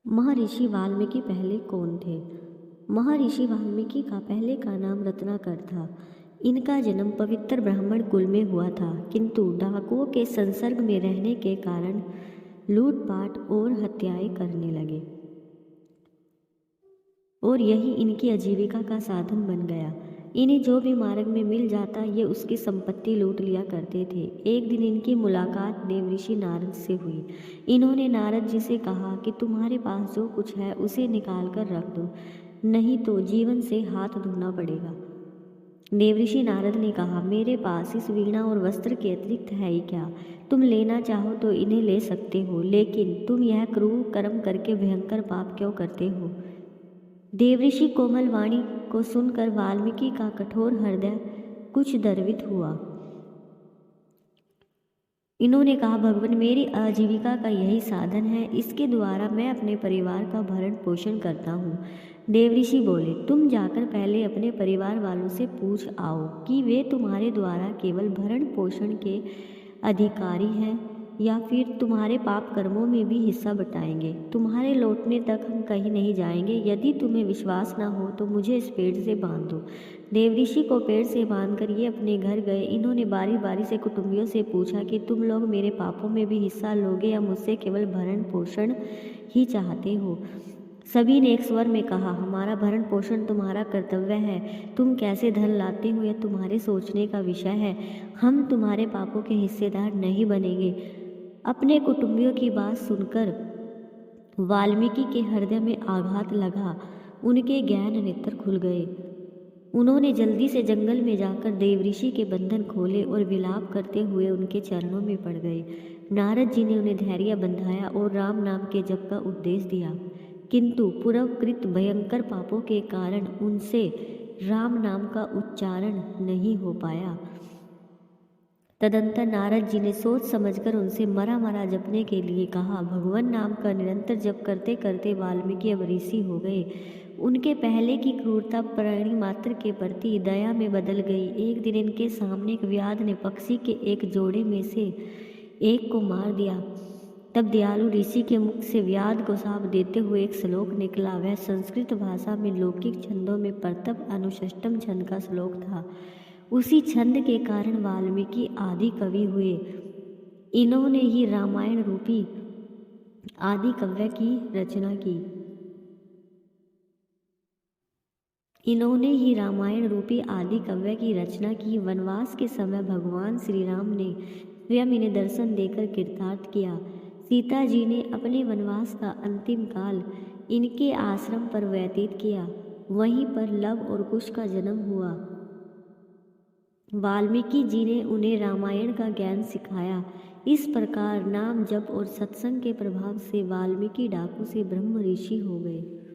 महर्षि वाल्मीकि पहले कौन थे? महर्षि वाल्मीकि का पहले का नाम रत्नाकर था। इनका जन्म पवित्र ब्राह्मण कुल में हुआ था, किंतु डाकुओं के संसर्ग में रहने के कारण लूटपाट और हत्याएं करने लगे और यही इनकी आजीविका का साधन बन गया। इन्हें जो भी मार्ग में मिल जाता ये उसकी संपत्ति लूट लिया करते थे। एक दिन इनकी मुलाकात देवऋषि नारद से हुई। इन्होंने नारद जी से कहा कि तुम्हारे पास जो कुछ है उसे निकाल कर रख दो, नहीं तो जीवन से हाथ धोना पड़ेगा। देवऋषि नारद ने कहा, मेरे पास इस वीणा और वस्त्र के अतिरिक्त है ही क्या? तुम लेना चाहो तो इन्हें ले सकते हो, लेकिन तुम यह क्रूर कर्म करके भयंकर पाप क्यों करते हो? देवऋषि कोमल वाणी को सुनकर वाल्मीकि का कठोर हृदय कुछ द्रवित हुआ। इन्होंने कहा, भगवान, मेरी आजीविका का यही साधन है, इसके द्वारा मैं अपने परिवार का भरण पोषण करता हूँ। देवऋषि बोले, तुम जाकर पहले अपने परिवार वालों से पूछ आओ कि वे तुम्हारे द्वारा केवल भरण पोषण के अधिकारी हैं या फिर तुम्हारे पाप कर्मों में भी हिस्सा बटाएंगे। तुम्हारे लौटने तक हम कहीं नहीं जाएंगे। यदि तुम्हें विश्वास न हो तो मुझे इस पेड़ से बांध दो। देवऋषि को पेड़ से बांधकर ये अपने घर गए। इन्होंने बारी बारी से कुटुंबियों से पूछा कि तुम लोग मेरे पापों में भी हिस्सा लोगे या मुझसे केवल भरण पोषण ही चाहते हो? सभी ने एक स्वर में कहा, हमारा भरण पोषण तुम्हारा कर्तव्य है। तुम कैसे धन लाते हो यह तुम्हारे सोचने का विषय है। हम तुम्हारे पापों के हिस्सेदार नहीं बनेंगे। अपने कुटुंबियों की बात सुनकर वाल्मीकि के हृदय में आघात लगा। उनके ज्ञान नेत्र खुल गए। उन्होंने जल्दी से जंगल में जाकर देवऋषि के बंधन खोले और विलाप करते हुए उनके चरणों में पड़ गए। नारद जी ने उन्हें धैर्य बंधाया और राम नाम के जप का उपदेश दिया, किंतु पूर्वकृत भयंकर पापों के कारण उनसे राम नाम का उच्चारण नहीं हो पाया। तदंतर नारद जी ने सोच समझकर उनसे मरा मरा जपने के लिए कहा। भगवान नाम का निरंतर जप करते करते वाल्मीकि अब ऋषि हो गए। उनके पहले की क्रूरता प्राणी मात्र के प्रति दया में बदल गई। एक दिन इनके सामने एक व्याध ने पक्षी के एक जोड़े में से एक को मार दिया। तब दयालु ऋषि के मुख से व्याध को शाप देते हुए एक श्लोक निकला। वह संस्कृत भाषा में लौकिक छंदों में प्रथम अनुष्टम छंद का श्लोक था। उसी छंद के कारण वाल्मीकि आदि कवि हुए। इन्होंने ही रामायण रूपी आदि काव्य की रचना की। वनवास के समय भगवान श्री राम ने स्वयं इन्हें दर्शन देकर कृतार्थ किया। सीता जी ने अपने वनवास का अंतिम काल इनके आश्रम पर व्यतीत किया। वहीं पर लव और कुश का जन्म हुआ। वाल्मीकि जी ने उन्हें रामायण का ज्ञान सिखाया। इस प्रकार नाम जप और सत्संग के प्रभाव से वाल्मीकि डाकू से ब्रह्म ऋषि हो गए।